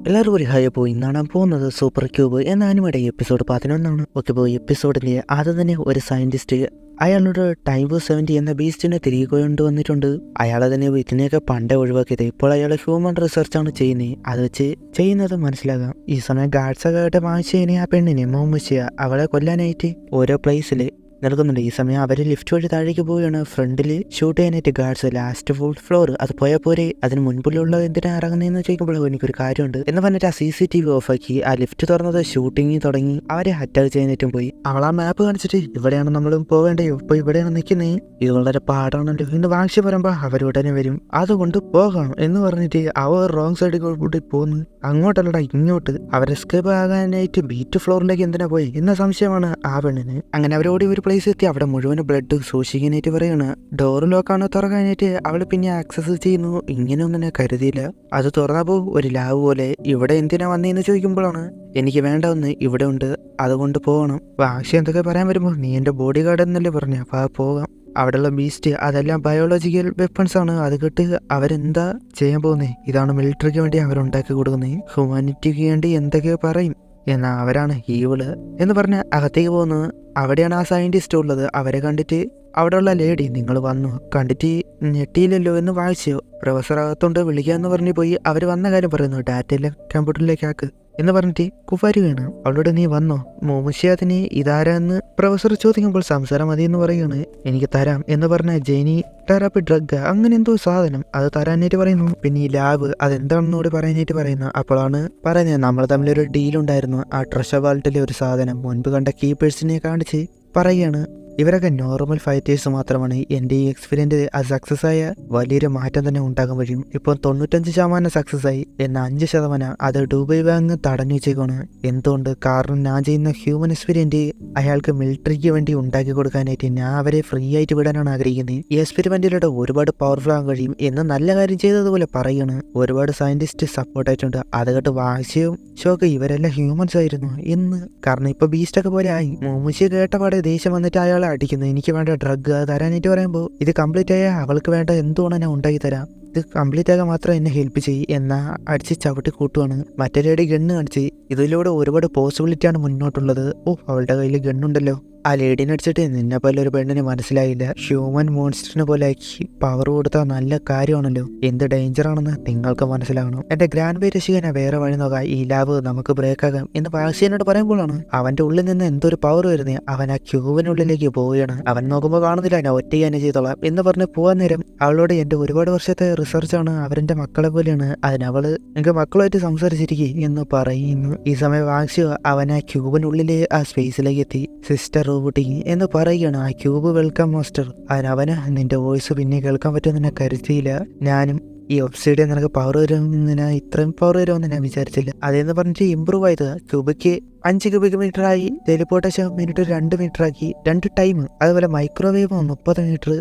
എല്ലാവരും ഒരു ഹായ് പോയി ഇന്നാണ് പോകുന്നത് സൂപ്പർ ക്യൂബ് എന്ന ആനിമയുടെ എപ്പിസോഡ് 11 ഓക്കെ പോയി എപ്പിസോഡിൻ്റെ ആദ്യം തന്നെ ഒരു സയൻറ്റിസ്റ്റ് അയാളോട് ടൈം 70 എന്ന ബീസ്റ്റിനെ തിരികെ കൊണ്ടുവന്നിട്ടുണ്ട്. അയാളെ തന്നെ ഇതിനെയൊക്കെ പണ്ടേ ഒഴിവാക്കിയത്. ഇപ്പോൾ അയാൾ ഹ്യൂമൻ റിസർച്ചാണ് ചെയ്യുന്നത്. അത് വെച്ച് ചെയ്യുന്നത് മനസ്സിലാകാം. ഈ സമയം ഗാർഡ്സൊക്കെ ആയിട്ട് വാങ്ങിച്ചതിനെ ആ പെണ്ണിനെ മോമിച്ച് അവളെ കൊല്ലാനായിട്ട് ഓരോ പ്ലേസിൽ നൽകുന്നുണ്ട്. ഈ സമയം അവർ ലിഫ്റ്റ് വഴി താഴേക്ക് പോവുകയാണ്. ഫ്രണ്ടിൽ ഷൂട്ട് ചെയ്യാനായിട്ട് ഗാർഡ്സ് ലാസ്റ്റ് ഫുൾ ഫ്ലോർ അത് പോയാൽ പോരെ, അതിന് മുൻപിലുള്ള എന്തിനാ ഇറങ്ങുന്നതെന്ന് ചോദിക്കുമ്പോൾ എനിക്കൊരു കാര്യമുണ്ട് എന്ന് പറഞ്ഞിട്ട് ആ CCTV ഓഫാക്കി ആ ലിഫ്റ്റ് തുറന്നത് ഷൂട്ടിങ് തുടങ്ങി. അവരെ അറ്റാക്ക് ചെയ്യാനായിട്ടും പോയി. അവൾ ആ മാപ്പ് കാണിച്ചിട്ട് ഇവിടെയാണ് നമ്മൾ പോവേണ്ടത്, ഇപ്പൊ ഇവിടെയാണ് നിൽക്കുന്നത്, ഇത് വളരെ പാടാണല്ലോ എന്ന് വാങ്ങിച്ചു പറയുമ്പോൾ അവരുടനെ വരും, അതുകൊണ്ട് പോകാം എന്ന് പറഞ്ഞിട്ട് അവർ റോങ് സൈഡിൽ കൂടി പോന്ന് അങ്ങോട്ടല്ലടാ ഇങ്ങോട്ട്. അവർ എസ്കേപ്പ് ആകാനായിട്ട് ബീറ്റ് ഫ്ലോറിലേക്ക് എന്തിനാ പോയി എന്ന സംശയമാണ് ആ പെണ്ണിന്. അങ്ങനെ അവരോട് ഒരു പ്ലേസ് എത്തി. അവിടെ മുഴുവൻ ബ്ലഡ് സൂക്ഷിക്കാനായിട്ട് പറയാണ്. ഡോർ ലോക്കാണ് തുറക്കാനായിട്ട് അവൾ പിന്നെ ആക്സസ് ചെയ്യുന്നു. ഇങ്ങനെയൊന്നും ഞാൻ കരുതിയില്ല. അത് തുറന്നപ്പോൾ ഒരു ലാവ് പോലെ. ഇവിടെ എന്തിനാ വന്നതെന്ന് ചോദിക്കുമ്പോഴാണ് എനിക്ക് വേണ്ടതെന്ന് ഇവിടെ ഉണ്ട്, അതുകൊണ്ട് പോകണം. വാശി എന്തൊക്കെ പറയാൻ വരുമ്പോൾ നീ എൻ്റെ ബോഡി ഗാർഡ് എന്നല്ലേ പറഞ്ഞു, അപ്പോൾ പോകാം. അവിടെയുള്ള ബീസ്റ്റ് അതെല്ലാം ബയോളജിക്കൽ വെപ്പൺസ് ആണ്. അത് കേട്ട് അവരെന്താ ചെയ്യാൻ പോകുന്നത്? ഇതാണ് മിലിറ്ററിക്ക് വേണ്ടി അവരുണ്ടാക്കി കൊടുക്കുന്നത്. ഹ്യൂമാനിറ്റിക്ക് വേണ്ടി എന്തൊക്കെയോ പറയും, എന്നാ അവരാണ് ഈവിള് എന്ന് പറഞ്ഞ് അകത്തേക്ക് പോകുന്നത്. അവിടെയാണ് ആ സയന്റിസ്റ്റ് ഉള്ളത്. അവരെ കണ്ടിട്ട് അവിടെയുള്ള ലേഡി നിങ്ങൾ വന്നു കണ്ടിട്ട് ഞെട്ടിയില്ലല്ലോ എന്ന് വായിച്ചോ. പ്രൊഫസർ അകത്തോണ്ട് വിളിക്കാന്ന് പറഞ്ഞു പോയി. അവർ വന്ന കാര്യം പറയുന്നു. ഡാറ്റയെല്ലാം കമ്പ്യൂട്ടറിലേക്ക് ആക്ക് എന്ന് പറഞ്ഞിട്ട് കുഫാരിയാണ്. അവളോട് നീ വന്നോ മോമുഷ്യാദിനെ ഇതാരാന്ന് പ്രൊഫസർ ചോദിക്കുമ്പോൾ സംസാരം മതി എന്ന് പറയുകയാണ്. എനിക്ക് തരാം എന്ന് പറഞ്ഞ ജെനി തെറാപ്പി ഡ്രഗ് അങ്ങനെ എന്തോ സാധനം അത് തരാനായിട്ട് പറയുന്നു. പിന്നെ ഈ ലാബ് അതെന്താണെന്ന് കൂടി പറയാനായിട്ട് പറയുന്നു. അപ്പോഴാണ് പറയുന്നത് നമ്മൾ തമ്മിലൊരു ഡീലുണ്ടായിരുന്നു. ആ ട്രഷർ വാൾട്ടിലെ ഒരു സാധനം മുൻപ് കണ്ട കീപ്പേഴ്സിനെ കാണിച്ച് പറയുകയാണ്. ഇവരൊക്കെ നോർമൽ ഫൈറ്റേഴ്സ് മാത്രമാണ്. എൻ്റെ ഈ എക്സ്പീരിയൻസ് അത് സക്സസ് ആയ വലിയൊരു മാറ്റം തന്നെ ഉണ്ടാകാൻ കഴിയും. ഇപ്പോൾ 95% സക്സസ് ആയി, എന്നാൽ 5% അത് ഡുബൈ ബാങ്ക് തടഞ്ഞു വെച്ചേക്കാണ്. എന്തുകൊണ്ട്? കാരണം ഞാൻ ചെയ്യുന്ന ഹ്യൂമൻ എക്സ്പെരിമെന്റ് അയാൾക്ക് മിലിറ്ററിക്ക് വേണ്ടി ഉണ്ടാക്കി കൊടുക്കാനായിട്ട് ഞാൻ അവരെ ഫ്രീ ആയിട്ട് വിടാനാണ് ആഗ്രഹിക്കുന്നത്. ഈ എക്സ്പെരിമെന്റിലൂടെ ഒരുപാട് പവർഫുൾ ആകാൻ കഴിയും എന്ന് നല്ല കാര്യം ചെയ്തതുപോലെ പറയാണ്. ഒരുപാട് സയന്റിസ്റ്റ് സപ്പോർട്ടായിട്ടുണ്ട്. അത് കേട്ട് വാശിയും ഷോക്ക് ഇവരെല്ലാം ഹ്യൂമൻസ് ആയിരുന്നു എന്ന്. കാരണം ഇപ്പൊ ബീസ്റ്റൊക്കെ പോലെ ആയി. മോമുശി കേട്ടപാടെ ദേഷ്യം വന്നിട്ട് അയാൾ അടിക്കുന്നത്. എനിക്ക് വേണ്ട ഡ്രഗ് അത് തരാനായിട്ട് പറയുമ്പോൾ ഇത് കംപ്ലീറ്റ് ആയാൽ അവൾക്ക് വേണ്ട എന്തുകൊണ്ട് ഞാൻ ഉണ്ടാക്കി തരാം, ഇത് കംപ്ലീറ്റ് ആകാൻ മാത്രം എന്നെ ഹെൽപ്പ് ചെയ്യും എന്നാ അടിച്ച് ചവിട്ടി കൂട്ടുവാണ്. മറ്റേ ലേഡി ഗണ്ണ് കാണിച്ച്. ഇതിലൂടെ ഒരുപാട് പോസിബിലിറ്റിയാണ് മുന്നോട്ടുള്ളത്. ഓ അവളുടെ കയ്യിൽ ഗണ്ണുണ്ടല്ലോ. ആ ലേഡീനെ അടിച്ചിട്ട് നിന്നെ പോലെ ഒരു പെണ്ണിന് മനസ്സിലായില്ല. ഹ്യൂമൻ മോൺസ്റ്ററിനെ പോലെ ആക്കി പവർ കൊടുത്താൽ നല്ല കാര്യമാണല്ലോ. എന്ത് ഡേഞ്ചർ ആണെന്ന് നിങ്ങൾക്ക് മനസ്സിലാകണം. എന്റെ ഗ്രാൻഡ് പേ രക്ഷിക്കാനാ വേറെ വഴി നോക്കാം. ഈ ലാബ് നമുക്ക് ബ്രേക്ക് ആകാം എന്ന് വാക്സിനോട് പറയുമ്പോഴാണ് അവന്റെ ഉള്ളിൽ നിന്ന് എന്തൊരു പവർ വരുന്നത്. അവൻ ആ ക്യൂവിനുള്ളിലേക്ക് പോവുകയാണ്. അവൻ നോക്കുമ്പോൾ കാണുന്നില്ല. ഞാൻ ഒറ്റ തന്നെ ചെയ്തോളാം എന്ന് പറഞ്ഞ് പോകാൻ നേരം അവളോട് എന്റെ ഒരുപാട് വർഷത്തെ റിസർച്ചാണ്, അവരെന്റെ മക്കളെ പോലെയാണ്, അതിനവള് എനിക്ക് മക്കളുമായിട്ട് സംസാരിച്ചിരിക്കും എന്ന് പറയുന്നു. ഈ സമയം വാക്സിയോ അവൻ ആ ക്യൂബിനുള്ളിലെ ആ സ്പേസിലേക്ക് എത്തി. സിസ്റ്റർ റോബോട്ടിങ് എന്ന് പറയുകയാണ്. ആ ക്യൂബ് വെൽക്കം മാസ്റ്റർ. അതിനവന് നിന്റെ വോയിസ് പിന്നെ കേൾക്കാൻ പറ്റുമെന്ന് ഞാൻ കരുതിയില്ല. ഞാനും ഈ ഒബ്സൈഡ് നിനക്ക് പവർ വരുമെന്ന് ഞാൻ ഇത്രയും പവർ വരുമെന്ന് ഞാൻ വിചാരിച്ചില്ല. അതെന്ന് പറഞ്ഞിട്ട് ഇമ്പ്രൂവ് ആയത്. ക്യൂബിക്ക് 5 ക്യൂബിക് മീറ്റർ ആയി. ടെലിപ്പോർട്ടേഷൻ മിനിറ്റ് 2 മീറ്റർ ആക്കി. 2 ടൈം. അതുപോലെ മൈക്രോവേവ് 30 മീറ്റർ.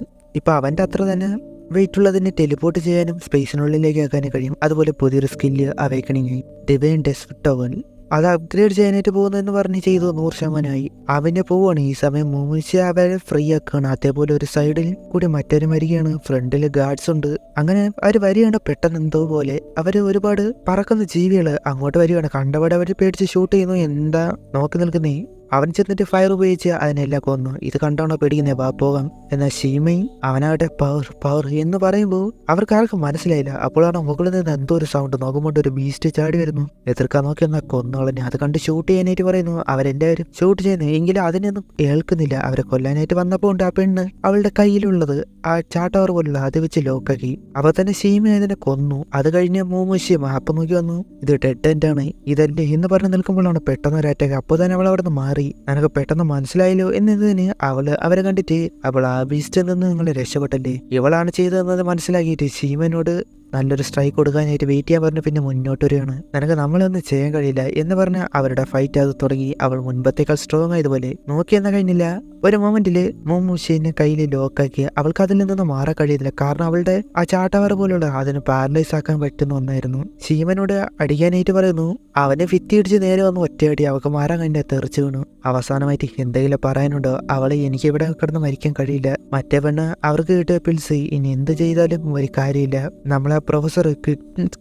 ഇപ്പൊ അവന്റെ അത്ര തന്നെ വെയിറ്റ് ഉള്ളതിന് ടെലിപ്പോർട്ട് ചെയ്യാനും സ്പേസിനുള്ളിലേക്ക് ആക്കാനും കഴിയും. അതുപോലെ പുതിയൊരു സ്കില്ല് അവേക്കണിങ് ഡിവൈൻ ഡെസ്ക്ടോവൻ അത് അപ്ഗ്രേഡ് ചെയ്യാനായിട്ട് പോകുന്നതെന്ന് പറഞ്ഞ് ചെയ്തു 100%. അവനെ പോവാണ്. ഈ സമയം മോമിച്ച് അവരെ ഫ്രീ ആക്കുകയാണ്. അതേപോലെ ഒരു സൈഡിൽ കൂടി മറ്റൊരു വരികയാണ്. ഫ്രണ്ടിൽ ഗാർഡ്സ് ഉണ്ട്. അങ്ങനെ അവർ വരികയാണ്. പെട്ടെന്ന് എന്തോ പോലെ അവര് ഒരുപാട് പറക്കുന്ന ജീവികള് അങ്ങോട്ട് വരികയാണ്. കണ്ടപാടെ അവര് പേടിച്ച് ഷൂട്ട് ചെയ്യുന്നു. എന്താ നോക്കി നിൽക്കുന്നേ? അവൻ ചെന്നിട്ട് ഫയർ ഉപയോഗിച്ച് അതിനെല്ലാം കൊന്നു. ഇത് കണ്ടാണോ പേടിക്കുന്നേ? വാ പോകാം. എന്നാൽ ഷീമയും അവനാകട്ടെ പവർ പവർ എന്ന് പറയുമ്പോൾ അവർക്ക് ആർക്കും മനസ്സിലായില്ല. അപ്പോഴാണ് മുകളിൽ നിന്ന് എന്തോ ഒരു സൗണ്ട്. നോക്കുമ്പോൾ ഒരു ബീസ്റ്റ് ചാടി വരുന്നു. എതിർക്കാൻ നോക്കി എന്നാൽ കൊന്നോളഞ്ഞ്. അത് കണ്ട് ഷൂട്ട് ചെയ്യാനായിട്ട് പറയുന്നു. അവരെല്ലാവരും ഷൂട്ട് ചെയ്യുന്നു. എങ്കിലും അതിനൊന്നും കേൾക്കുന്നില്ല. അവരെ കൊല്ലാനായിട്ട് വന്നപ്പോൾ ഉണ്ട് ആ പെണ്ണ് അവളുടെ കയ്യിലുള്ളത് ആ ചാട്ടവർ പോലുള്ള അത് വെച്ച് ലോക്കാക്കി. അപ്പൊ തന്നെ ഷീമ അതിനെ കൊന്നു. അത് കഴിഞ്ഞ് മൂമുഷ്യ മാപ്പ് നോക്കി വന്നു. ഇത് ഡെഡ് എൻഡ് ആണ് ഇതല്ലേ എന്ന് പറഞ്ഞ് നിൽക്കുമ്പോഴാണ് പെട്ടെന്ന് ഒരു അറ്റാക്ക്. അപ്പോൾ തന്നെ അവൾ അവിടെ നിന്ന് മാറി. എനക്ക് പെട്ടെന്ന് മനസ്സിലായല്ലോ എന്നതിന് അവരെ കണ്ടിട്ട് അവൾ ആ ബീസ്റ്റിൽ നിന്ന് നിങ്ങൾ രക്ഷപ്പെട്ടല്ലേ, ഇവളാണ് ചെയ്തതെന്നത് മനസ്സിലാക്കിയിട്ട് ശീമനോട് നല്ലൊരു സ്ട്രൈക്ക് കൊടുക്കാനായിട്ട് വെയിറ്റ് ചെയ്യാൻ പറഞ്ഞു. പിന്നെ മുന്നോട്ട് വരികയാണ്. നിനക്ക് നമ്മളൊന്നും ചെയ്യാൻ കഴിയില്ല എന്ന് പറഞ്ഞ് അവരുടെ ഫൈറ്റ് അത് തുടങ്ങി. അവൾ മുൻപത്തേക്കാൾ സ്ട്രോങ് ആയതുപോലെ നോക്കിയെന്ന കഴിഞ്ഞില്ല. ഒരു മൊമെന്റില് മോമുഷീനെ കയ്യിൽ ലോക്കാക്കി. അവൾക്ക് അതിൽ നിന്നൊന്നും മാറാൻ കഴിയുന്നില്ല. കാരണം അവളുടെ ആ ചാട്ടവറ പോലുള്ള അതിന് പാരലൈസ് ആക്കാൻ പറ്റുന്ന ഒന്നായിരുന്നു. ശീമനോട് അടിക്കാനായിട്ട് പറയുന്നു. അവനെ ഭിത്തിയിടിച്ച് നേരെ വന്ന് ഒറ്റയടി. അവൾക്ക് മാറാൻ കഴിഞ്ഞ തെറിച്ചു വീണു. അവസാനമായിട്ട് എന്തെങ്കിലും പറയാനുണ്ടോ? അവളെ എനിക്ക് ഇവിടെ കിടന്ന് മരിക്കാൻ കഴിയില്ല. മറ്റേ പെണ്ണ് അവർക്ക് കിട്ടിയ പിൽസ് ഇനി എന്ത് ചെയ്താലും ഒരു കാര്യമില്ല, നമ്മളെ പ്രൊഫസർ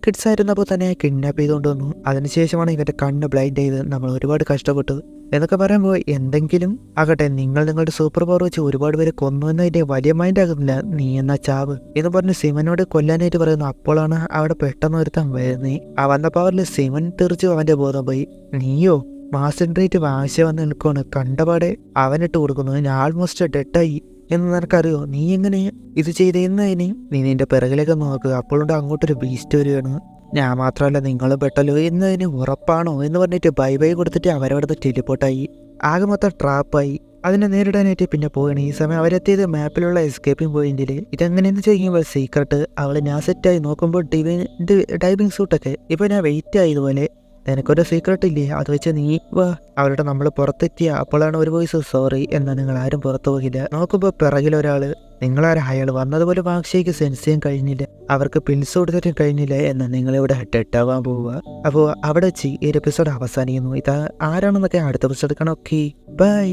കിഡ്സ് ആയിരുന്നപ്പോൾ തന്നെ കിഡ്നാപ്പ് ചെയ്തുകൊണ്ട് വന്നു. അതിനുശേഷമാണ് ഇവൻ്റെ കണ്ണ് ബ്ലൈൻഡ് ചെയ്ത് നമ്മൾ ഒരുപാട് കഷ്ടപ്പെട്ടു എന്നൊക്കെ പറയുമ്പോൾ എന്തെങ്കിലും ആകട്ടെ, നിങ്ങളുടെ സൂപ്പർ പവർ വെച്ച് ഒരുപാട് പേരെ കൊന്നു എന്നതിൻ്റെ വലിയ മൈൻഡ് ആകുന്നില്ല, നീ എന്നാ ചാവ് എന്ന് പറഞ്ഞ് സിമനോട് കൊല്ലാനായിട്ട് പറയുന്നു. അപ്പോഴാണ് അവിടെ പെട്ടെന്ന് ഒരുത്തൻ വരുന്നേ. ആ വന്ന പവറിൽ സിമൻ തെറിച്ചു അവൻ്റെ ബോധം പോയി. നീയോ മാസൻട്രേറ്റ് വാശ വന്ന് നിൽക്കുകയാണ്. കണ്ടപാടെ അവനിട്ട് കൊടുക്കുന്നു. ഞാൻ ആൾമോസ്റ്റ് ഡെഡായി എന്ന് നിനക്കറിയോ? നീ എങ്ങനെ ഇത് ചെയ്തേന്നതിന് നീ നിന്റെ പിറകിലേക്ക് നോക്കുക. അപ്പോഴുണ്ട് അങ്ങോട്ടൊരു ബീസ്റ്റ് വരികയാണ്. ഞാൻ മാത്രമല്ല നിങ്ങളും പെട്ടല്ലോ എന്നതിന് ഉറപ്പാണോ എന്ന് പറഞ്ഞിട്ട് ബൈ ബൈ കൊടുത്തിട്ട് അവരവിടുത്തെ ടെലിപ്പോർട്ടായി. ആകെ മൊത്തം ട്രാപ്പായി. അതിനെ നേരിടാനായിട്ട് പിന്നെ പോവുകയാണ്. ഈ സമയം അവരെത്തിയത് മാപ്പിലുള്ള എസ്കേപ്പിംഗ് പോയിന്റിൽ. ഇതെങ്ങനെയെന്ന് ചോദിക്കുമ്പോൾ സീക്രട്ട് അവൾ ഞാൻ സെറ്റായി നോക്കുമ്പോൾ ഡൈവിങ് സൂട്ടൊക്കെ ഇപ്പോൾ ഞാൻ വെയിറ്റ് ആയതുപോലെ. നിനക്കൊരു സീക്രട്ട് ഇല്ലേ, അത് വെച്ച് നീ വാ. അവരുടെ നമ്മൾ പുറത്തെത്തിയ അപ്പോഴാണ് ഒരു വോയിസ് സോറി എന്നാൽ നിങ്ങൾ ആരും പുറത്തു പോകില്ല. നോക്കുമ്പോൾ പിറകിലൊരാൾ. നിങ്ങളാരും അയാൾ വന്നതുപോലെ വാക്ഷിക്ക് സെൻസ് ചെയ്യാൻ കഴിഞ്ഞില്ല, അവർക്ക് പിൽസ് കൊടുത്തിട്ടും കഴിഞ്ഞില്ല എന്നാൽ നിങ്ങളിവിടെ ഡെഡാവാൻ പോവുക. അപ്പോൾ അവിടെ വെച്ച് ഈ ഒരു എപ്പിസോഡ് അവസാനിക്കുന്നു. ഇത് ആരാണെന്നൊക്കെ അടുത്ത എപ്പിസോഡ് കാണാം. Okay bye.